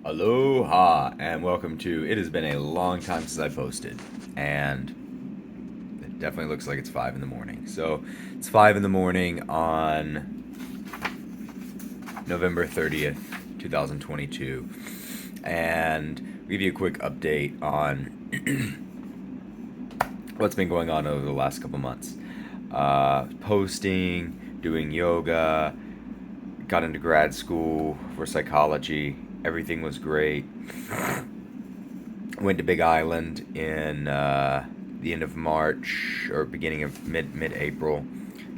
Aloha and welcome to It Has Been a Long Time Since I Posted, and it definitely looks like it's 5 in the morning. So it's 5 in the morning on November 30th, 2022, and I'll give you a quick update on what's been going on over the last couple months. Posting, doing yoga, got into grad school for psychology. Everything was great. Went to Big Island in the end of March or beginning of mid April.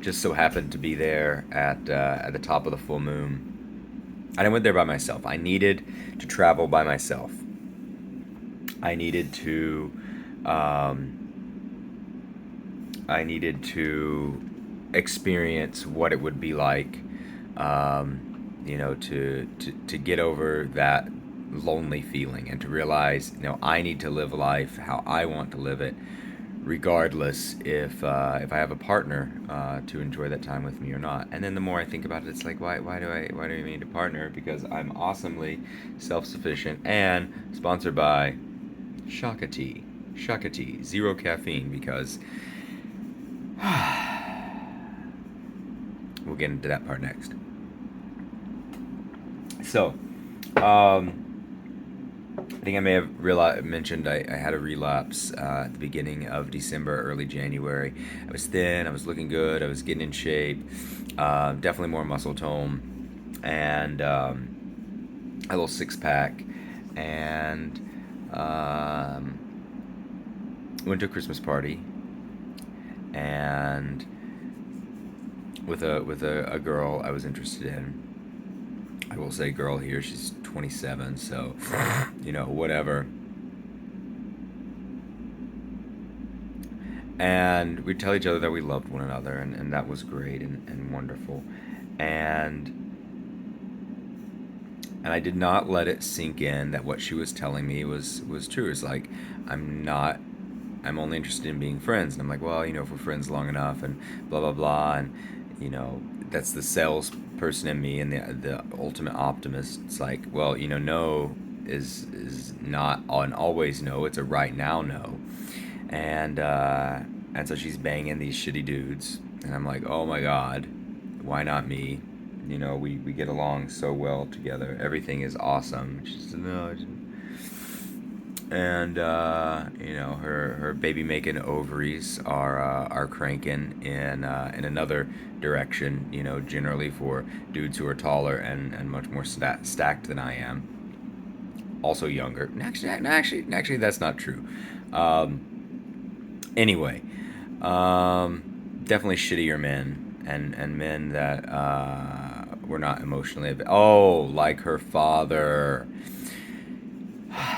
Just so happened to be there at the top of the full moon. And I went there by myself. I needed to travel by myself. I needed to experience what it would be like, to get over that lonely feeling and to realize, I need to live life how I want to live it, regardless if I have a partner to enjoy that time with me or not. And then the more I think about it, it's like, why do I need a partner? Because I'm awesomely self-sufficient and sponsored by Shaka Tea. Shaka Tea, zero caffeine, because we'll get into that part next. So, I think I may have mentioned I had a relapse at the beginning of December, early January. I was thin, I was looking good, I was getting in shape, definitely more muscle tone, and a little six pack, and went to a Christmas party, and with a girl I was interested in. I will say girl here, she's 27, so, whatever. And we'd tell each other that we loved one another, and that was great and wonderful. And I did not let it sink in that what she was telling me was true. It's like, I'm only interested in being friends. And I'm like, well, if we're friends long enough, and blah, blah, blah. And, that's the salesperson in me and the ultimate optimist. It's like, well, no is not an always no. It's a right now no. And so she's banging these shitty dudes. And I'm like, oh my God, why not me? We get along so well together. Everything is awesome. She said, no, and her baby making ovaries are cranking in another direction. Generally for dudes who are taller and much more stacked than I am. Also younger. Actually, that's not true. Anyway, definitely shittier men and men that were not emotionally. Like her father.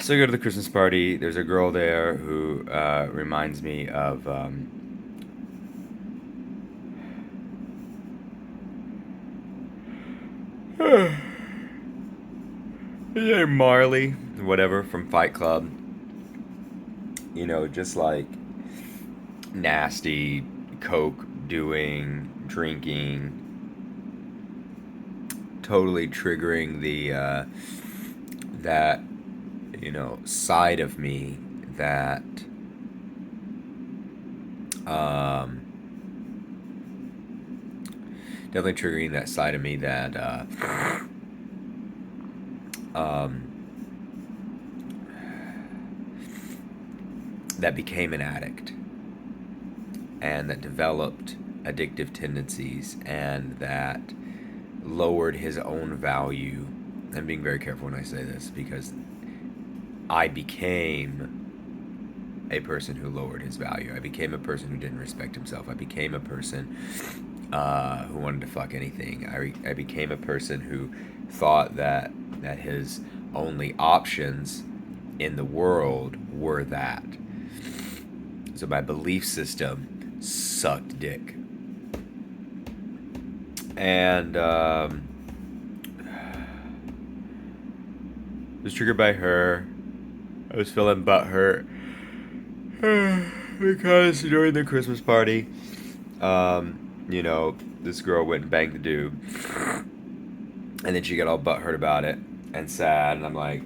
So I go to the Christmas party. There's a girl there who reminds me of Marley, whatever, from Fight Club. Just like nasty, coke doing, drinking, totally triggering the that side of me that definitely triggering that side of me that that became an addict and that developed addictive tendencies and that lowered his own value. I'm being very careful when I say this because I became a person who lowered his value. I became a person who didn't respect himself. I became a person who wanted to fuck anything. I became a person who thought that his only options in the world were that. So my belief system sucked dick. And was triggered by her. I was feeling butthurt because during the Christmas party, this girl went and banged the dude, and then she got all butthurt about it and sad, and I'm like,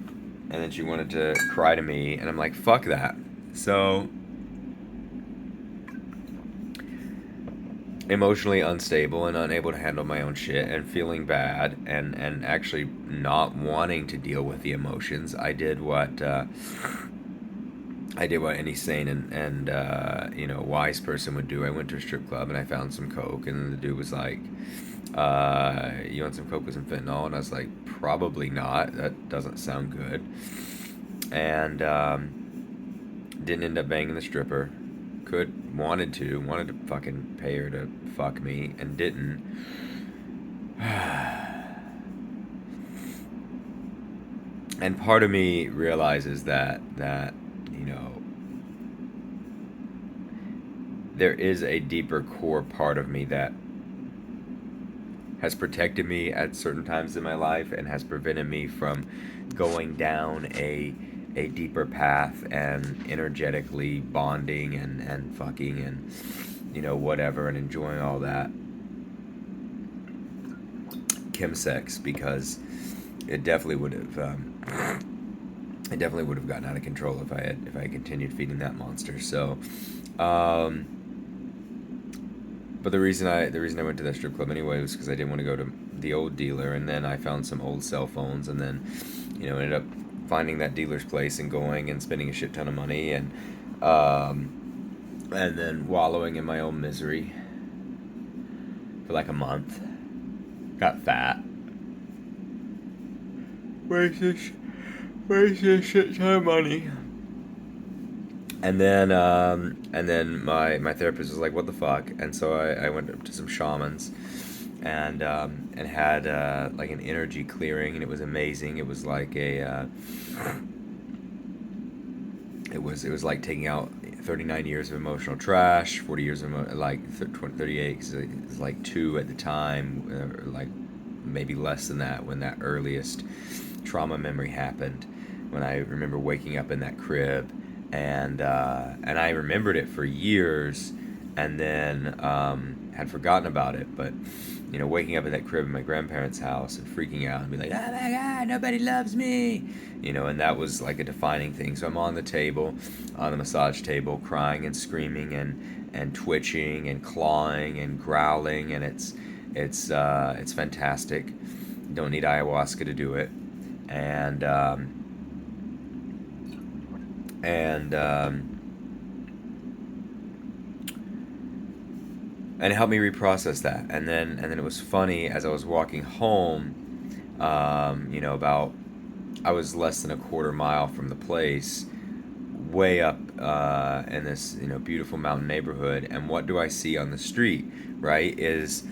And then she wanted to cry to me, and I'm like, fuck that. So, emotionally unstable and unable to handle my own shit and feeling bad and actually not wanting to deal with the emotions, I did what any sane and wise person would do. I went to a strip club and I found some coke, and then the dude was like, "You want some coke with some fentanyl?" And I was like, "Probably not. That doesn't sound good." And didn't end up banging the stripper. Wanted to fucking pay her to fuck me, and didn't. And part of me realizes that you know there is a deeper core part of me that has protected me at certain times in my life and has prevented me from going down a deeper path and energetically bonding and fucking and whatever and enjoying all that chemsex, because it definitely would have gotten out of control if I had continued feeding that monster. So but the reason I went to that strip club anyway was because I didn't want to go to the old dealer, and then I found some old cell phones, and then ended up finding that dealer's place and going and spending a shit ton of money, and then wallowing in my own misery for like a month. Got fat. Wasted a shit ton of money. And then my therapist was like, "What the fuck?" And so I went up to some shamans, and had like an energy clearing, and it was amazing. It was like it was like taking out 39 years of emotional trash, 40 years of 38, because it was like 2 at the time, or like maybe less than that when that earliest trauma memory happened. When I remember waking up in that crib, and I remembered it for years, and then had forgotten about it. But waking up in that crib in my grandparents' house and freaking out and be like, "Oh my God, nobody loves me," and that was like a defining thing. So I'm on the table, on the massage table, crying and screaming and twitching and clawing and growling, and it's fantastic. Don't need ayahuasca to do it, and and and it helped me reprocess that. And then it was funny, as I was walking home, about, I was less than a quarter mile from the place, way up in this beautiful mountain neighborhood, and what do I see on the street? Right, is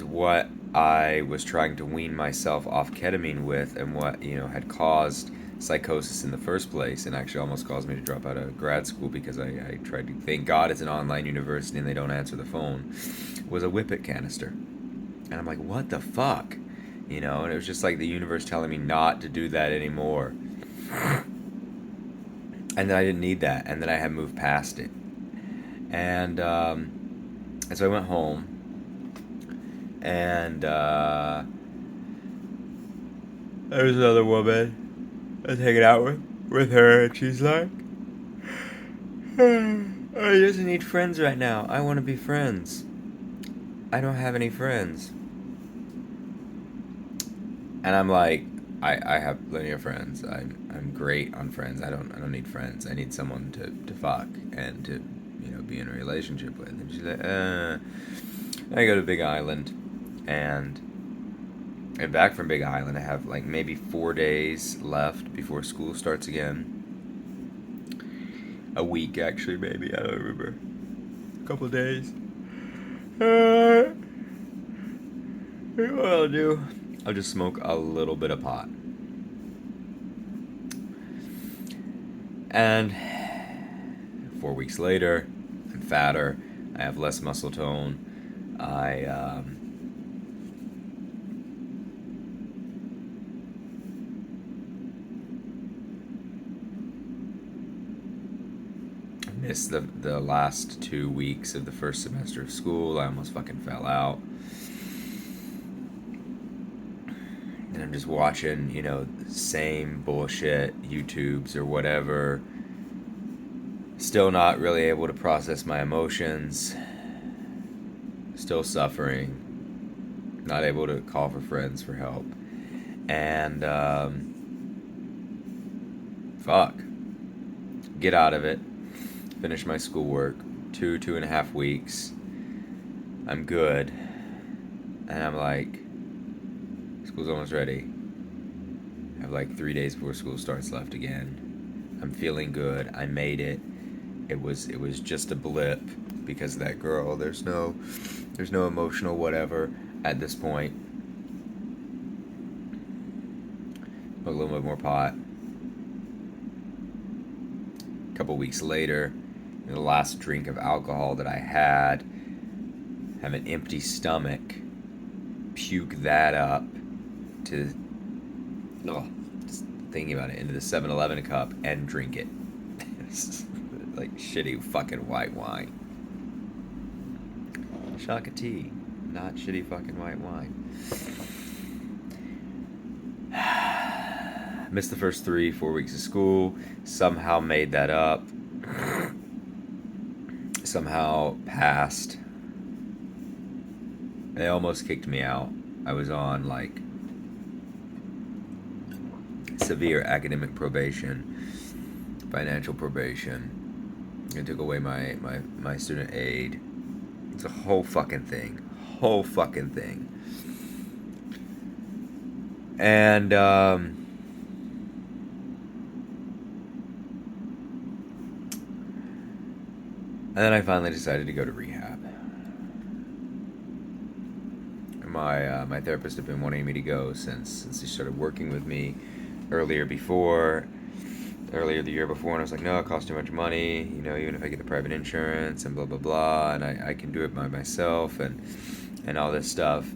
what I was trying to wean myself off ketamine with, and what had caused psychosis in the first place, and actually almost caused me to drop out of grad school, because I tried to, thank God it's an online university and they don't answer the phone, was a whippet canister. And I'm like, what the fuck? And it was just like the universe telling me not to do that anymore. And then I didn't need that, and then I had moved past it. And so I went home, and there was another woman I was hanging out with her, and she's like, "I just need friends right now. I want to be friends. I don't have any friends." And I'm like, I have plenty of friends. I'm great on friends. I don't need friends. I need someone to fuck and to be in a relationship with. And she's like, I go to Big Island, and back from Big Island, I have like maybe 4 days left before school starts again. A week, actually, maybe, I don't remember. A couple of days. What I'll do, I'll just smoke a little bit of pot. And 4 weeks later, I'm fatter. I have less muscle tone. I missed the last 2 weeks of the first semester of school. I almost fucking fell out. and I'm just watching, same bullshit, YouTubes or whatever. Still not really able to process my emotions. Still suffering. Not able to call for friends for help. And, fuck. Get out of it. Finish my schoolwork. 2.5 weeks. I'm good. And I'm like, school's almost ready. I have like 3 days before school starts left again. I'm feeling good. I made it. It was just a blip because of that girl. There's no emotional whatever at this point. A little bit more pot. A couple weeks later, the last drink of alcohol that I had, have an empty stomach, puke that up to, just thinking about it, into the 7-Eleven cup and drink it. Like shitty fucking white wine. Shock of tea, not shitty fucking white wine. Missed the first 3-4 weeks of school. Somehow made that up. Somehow passed. They almost kicked me out. I was on like severe academic probation, financial probation. They took away my student aid. It's a whole fucking thing. And then I finally decided to go to rehab. My therapist had been wanting me to go since he started working with me earlier the year before, and I was like, no, it costs too much money, even if I get the private insurance and blah blah blah, and I can do it by myself and all this stuff.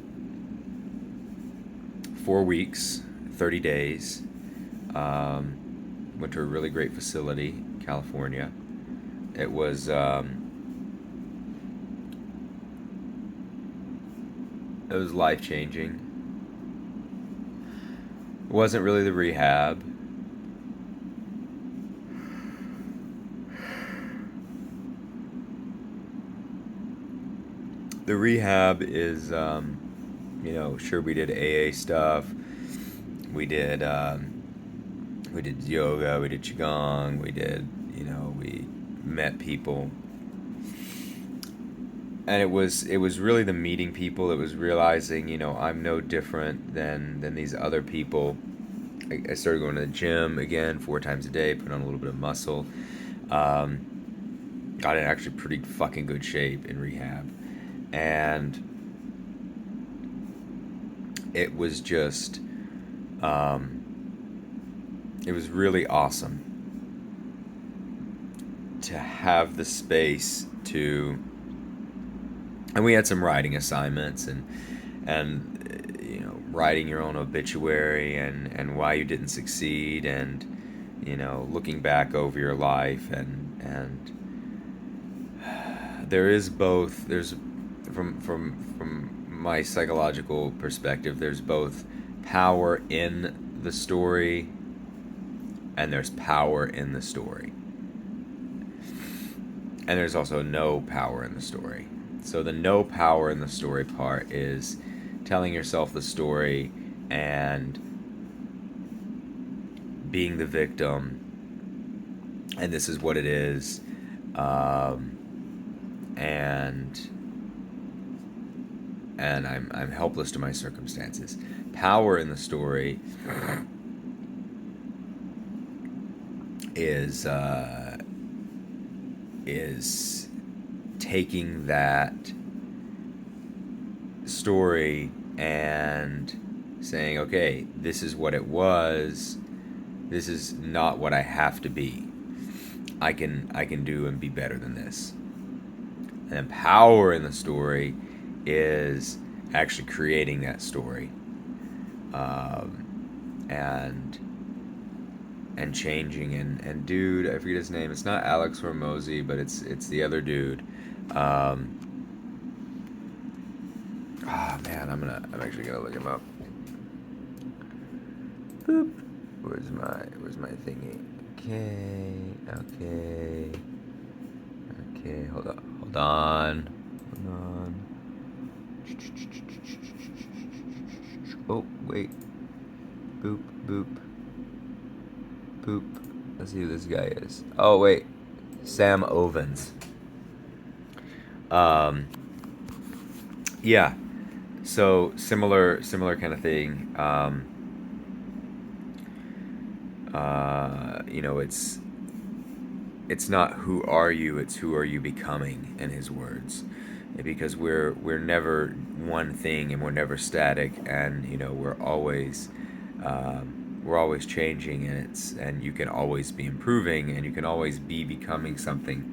4 weeks, 30 days. Went to a really great facility, California. It was life-changing. It wasn't really the rehab. The rehab is, sure, we did AA stuff. We did yoga, we did qigong, we met people. And it was really the meeting people. It was realizing, I'm no different than these other people. I started going to the gym again 4 times a day, put on a little bit of muscle. Got in actually pretty fucking good shape in rehab. And it was just, it was really awesome to have the space to, and we had some writing assignments and writing your own obituary and why you didn't succeed, and looking back over your life, and there's from my psychological perspective, there's both power in the story and there's power in the story, and there's also no power in the story. So the no power in the story part is telling yourself the story and being the victim, and this is what it is, and I'm helpless to my circumstances. Power in the story is taking that story and saying, okay, this is what it was. This is not what I have to be. I can do and be better than this. And power in the story is actually creating that story, and changing, and dude, I forget his name. It's not Alex Hormozy, but it's the other dude. Man, I'm actually gonna look him up. Boop. Where's my thingy? Okay, hold on. Oh, wait. Boop, boop, boop. Let's see who this guy is. Oh, wait. Sam Ovens. Um, yeah. So similar kind of thing. It's not who are you, it's who are you becoming, in his words, because we're never one thing, and we're never static, and we're always changing, and you can always be improving, and you can always be becoming something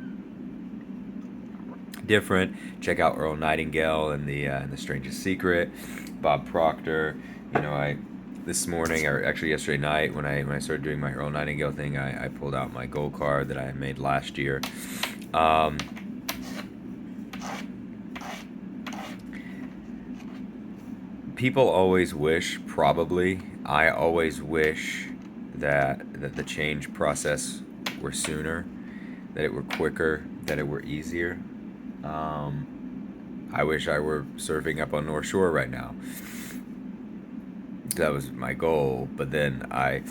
different. Check out Earl Nightingale and the Strangest Secret, Bob Proctor. I this morning, or actually yesterday night, when I started doing my Earl Nightingale thing, I pulled out my goal card that I made last year. People always wish, probably, I always wish that the change process were sooner, that it were quicker, that it were easier. I wish I were surfing up on North Shore right now. That was my goal, but then I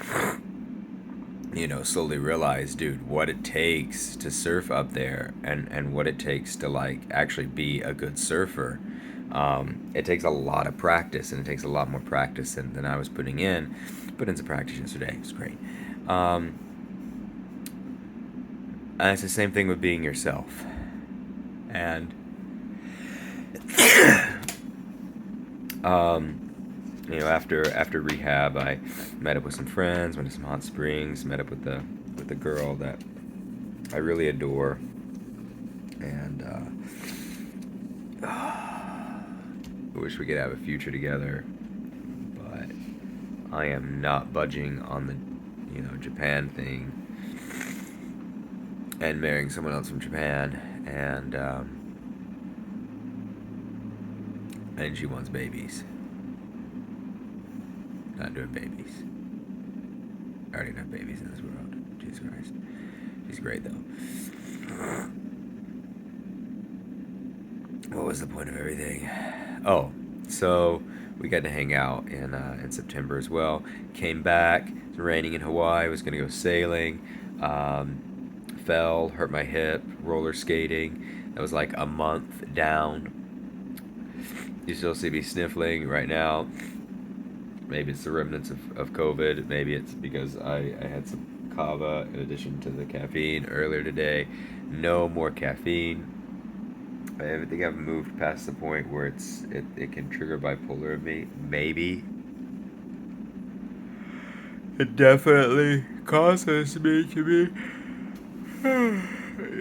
slowly realized, dude, what it takes to surf up there, and what it takes to like actually be a good surfer. It takes a lot of practice, and it takes a lot more practice than I was putting in. Put in some practice yesterday. It was great. And it's the same thing with being yourself. And after rehab, I met up with some friends, went to some hot springs, met up with the girl that I really adore, and I wish we could have a future together, but I am not budging on the Japan thing and marrying someone else from Japan, and she wants babies. Not doing babies. I already have babies in this world. Jesus Christ. She's great though. What was the point of everything? Oh, so we got to hang out in September as well. Came back. It's raining in Hawaii. Was gonna go sailing. Fell, hurt my hip. Roller skating. That was like a month down. You still see me sniffling right now. Maybe it's the remnants of COVID. Maybe it's because I had some kava in addition to the caffeine earlier today. No more caffeine. I think I've moved past the point where it can trigger bipolar in me. Maybe. It definitely causes me to be. It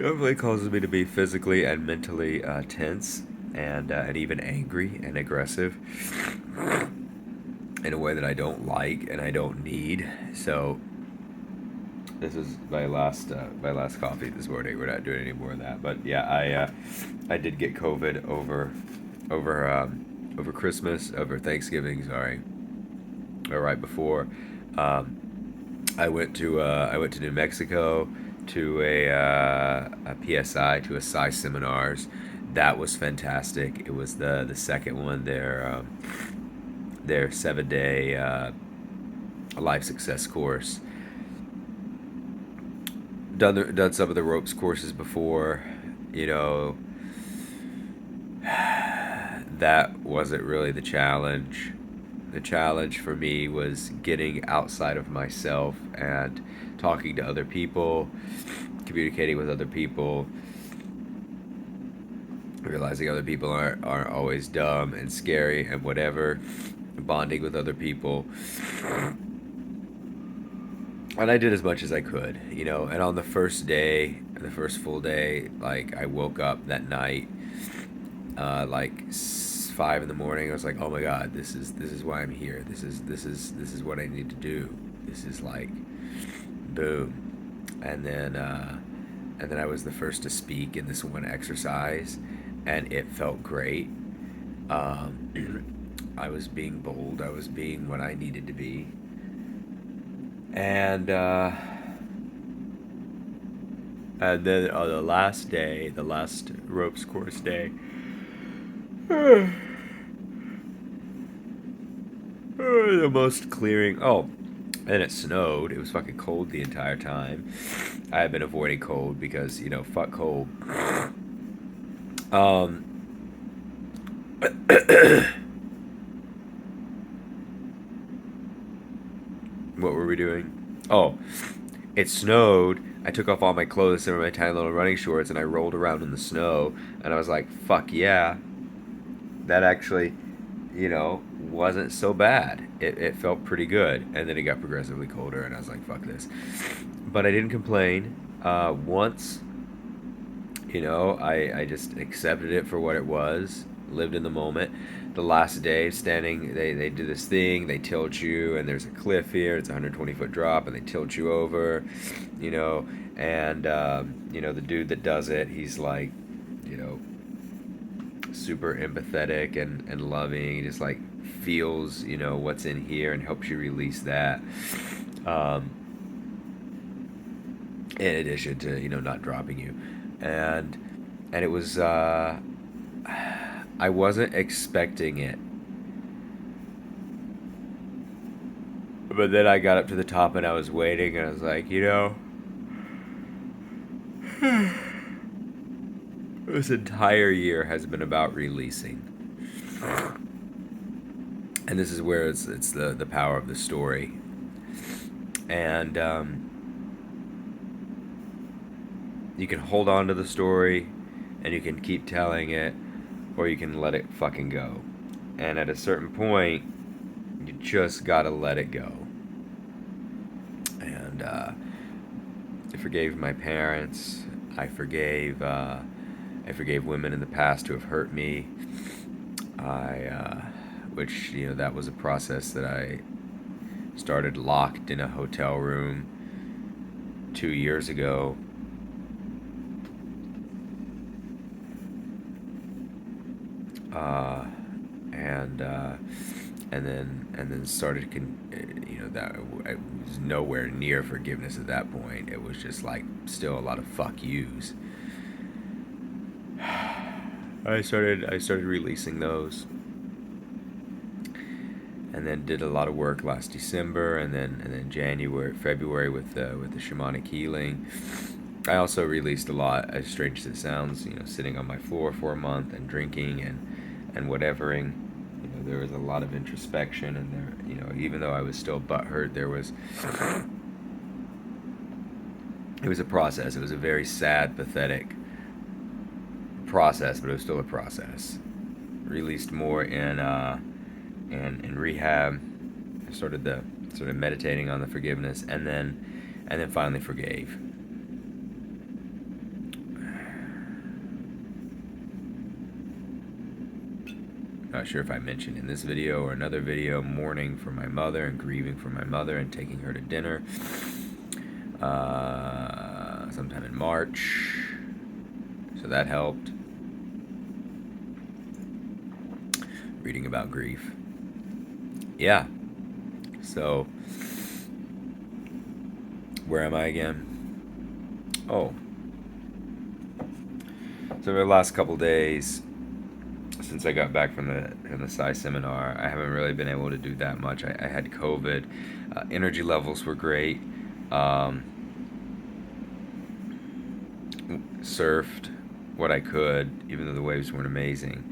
definitely causes me to be physically and mentally tense, and even angry and aggressive in a way that I don't like and I don't need. So this is my last coffee this morning. We're not doing any more of that. But yeah, I did get COVID over Christmas, over Thanksgiving. Sorry, or right before. I went to New Mexico to a PSI, to a Psi seminars. That was fantastic. It was the second one, their 7-day life success course. Done some of the ropes courses before, that wasn't really the challenge. The challenge for me was getting outside of myself and talking to other people, communicating with other people, realizing other people aren't always dumb and scary and whatever, bonding with other people. And I did as much as I could, and on the first day, the first full day, like I woke up that night, like 5 in the morning. I was like, oh my God, this is why I'm here. This is what I need to do. This is like, boom. And then I was the first to speak in this one exercise, and it felt great. I was being bold. I was being what I needed to be. And then on the last day, the last ropes course day, the most clearing. Oh, and it snowed. It was fucking cold the entire time. I have been avoiding cold because, fuck cold. Um, what were we doing? Oh, it snowed. I took off all my clothes and my tiny little running shorts and I rolled around in the snow. And I was like, fuck yeah. That actually, wasn't so bad. It felt pretty good. And then it got progressively colder and I was like, fuck this. But I didn't complain. Once, I just accepted it for what it was, lived in the moment. The last day, standing, they do this thing, they tilt you, and there's a cliff here, it's a 120-foot drop, and they tilt you over, you know, and, the dude that does it, he's like, you know, super empathetic and loving. He just like feels, what's in here and helps you release that. Um, in addition to, not dropping you. And it was I wasn't expecting it. But then I got up to the top and I was waiting and I was like, this entire year has been about releasing. And this is where it's the power of the story. And you can hold on to the story and you can keep telling it, or you can let it fucking go. And at a certain point, you just gotta let it go. And I forgave my parents. I forgave women in the past who have hurt me. Which that was a process that I started locked in a hotel room 2 years ago. And then started that I was nowhere near forgiveness at that point. It was just like still a lot of fuck yous. I started releasing those, and then did a lot of work last December, and then February with the shamanic healing. I also released a lot, as strange as it sounds, sitting on my floor for a month and drinking and whatevering. There was a lot of introspection, and there, even though I was still butthurt, it was a process. It was a very sad, pathetic process, but it was still a process. Released more in rehab. I started meditating on the forgiveness, and then finally forgave. Not sure if I mentioned in this video or another video, mourning for my mother and grieving for my mother and taking her to dinner sometime in March. So that helped. Reading about grief. Yeah. So, where am I again? Oh. So the last couple days, since I got back from the Psi seminar, I haven't really been able to do that much. I had COVID. Energy levels were great. Surfed what I could, even though the waves weren't amazing.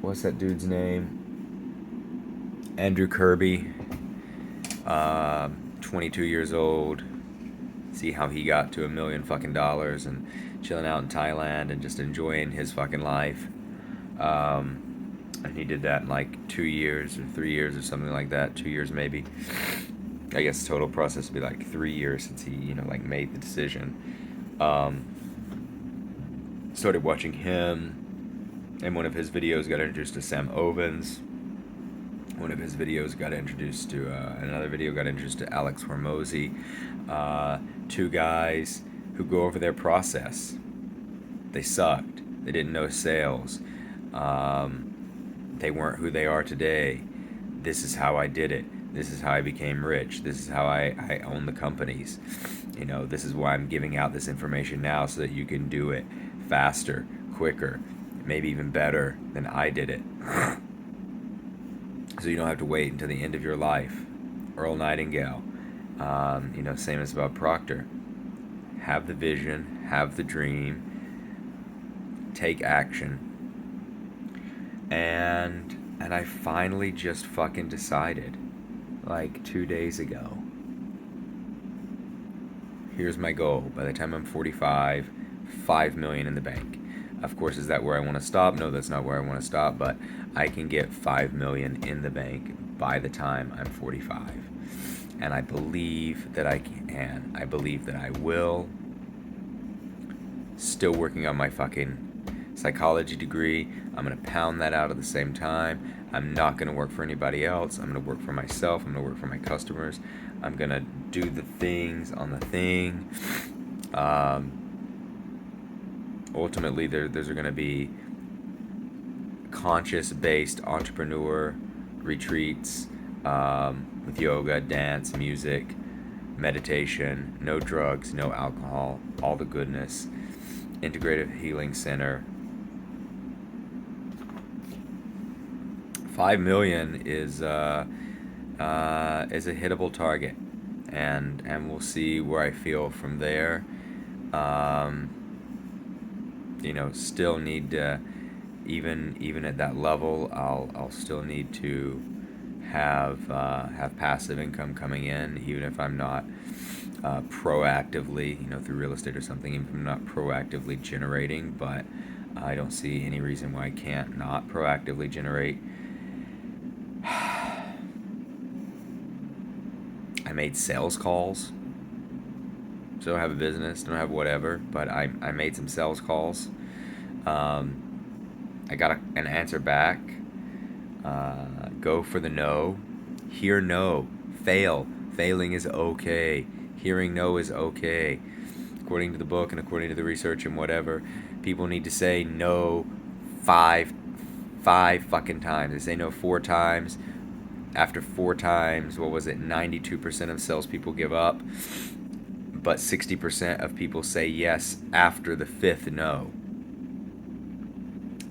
What's that dude's name? Andrew Kirby. 22 years old. See how he got to $1 million fucking dollars and chilling out in Thailand and just enjoying his fucking life. And he did that in like 2 years or 3 years or something like that. 2 years maybe. I guess the total process would be like 3 years since he, made the decision. Started watching him, and one of his videos got introduced to Sam Ovens. One of his videos got introduced to, another video got introduced to Alex Hormozy. Two guys who go over their process. They sucked. They didn't know sales. They weren't who they are today. This is how I did it. This is how I became rich. This is how I own the companies. You know, this is why I'm giving out this information now, so that you can do it faster, quicker, maybe even better than I did it. So you don't have to wait until the end of your life. Earl Nightingale. You know, same as about Proctor. Have the vision, have the dream, take action. And I finally just fucking decided, like 2 days ago. Here's my goal. By the time I'm 45, 5 million in the bank. Of course, is that where I want to stop? No, that's not where I want to stop, but I can get 5 million in the bank by the time I'm 45. And I believe that I can. I believe that I will. Still working on my fucking psychology degree. I'm going to pound that out at the same time. I'm not going to work for anybody else. I'm going to work for myself. I'm going to work for my customers. I'm going to do the things on the thing. Ultimately, there's going to be conscious-based entrepreneur retreats with yoga, dance, music, meditation, no drugs, no alcohol, all the goodness. Integrative Healing Center. 5 million is a hittable target, and we'll see where I feel from there. You know, still need to, even at that level, I'll still need to have passive income coming in, even if I'm not proactively, you know, through real estate or something, even if I'm not proactively generating. But I don't see any reason why I can't not proactively generate. I made sales calls. So I don't have a business, don't have whatever, but I made some sales calls. I got an answer back. Go for the no. Hear no. Fail. Failing is okay. Hearing no is okay. According to the book and according to the research and whatever, people need to say no five fucking times. They say no 4 times. After 4 times, 92% of salespeople give up. But 60% of people say yes after the 5th no.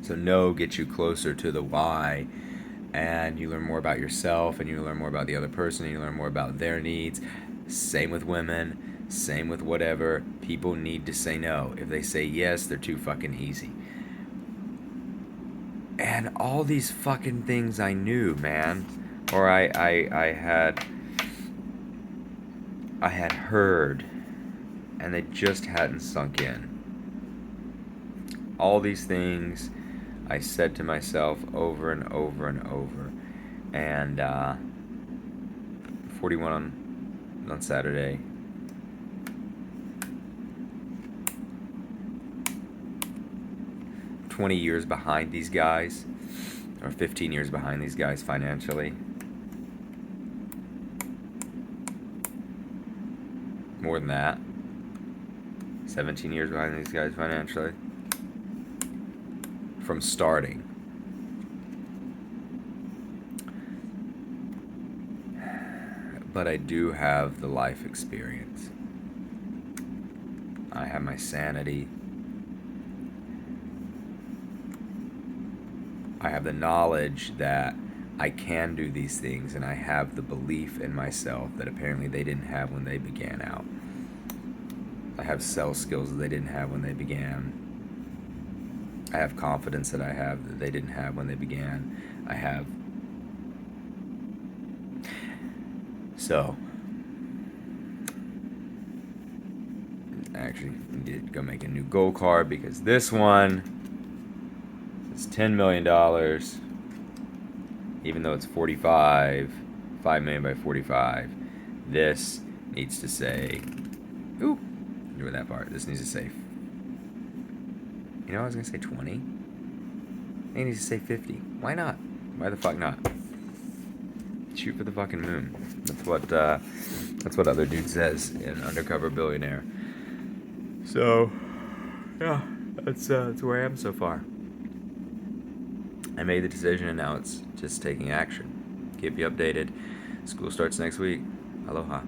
So no gets you closer to the why, and you learn more about yourself, and you learn more about the other person, and you learn more about their needs. Same with women, same with whatever. People need to say no. If they say yes, they're too fucking easy. And all these fucking things I knew, man, or I had heard, and they just hadn't sunk in. All these things I said to myself over and over and over. And 41 on Saturday. I'm 20 years behind these guys, or 15 years behind these guys financially. More than that. 17 years behind these guys financially. From starting. But I do have the life experience. I have my sanity. I have the knowledge that I can do these things, and I have the belief in myself that apparently they didn't have when they began out. I have sales skills that they didn't have when they began. I have confidence that I have that they didn't have when they began. I have. So, I actually need to go make a new goal card, because this one is $10 million, even though it's 45, 5 million by 45. This needs to say, ooh, do that part. This needs to say, you know, I was going to say 20. It needs to say 50. Why not? Why the fuck not? Shoot for the fucking moon. That's what other dude says in Undercover Billionaire. So, yeah, that's where I am so far. I made the decision, and now it's just taking action. Keep you updated. School starts next week. Aloha.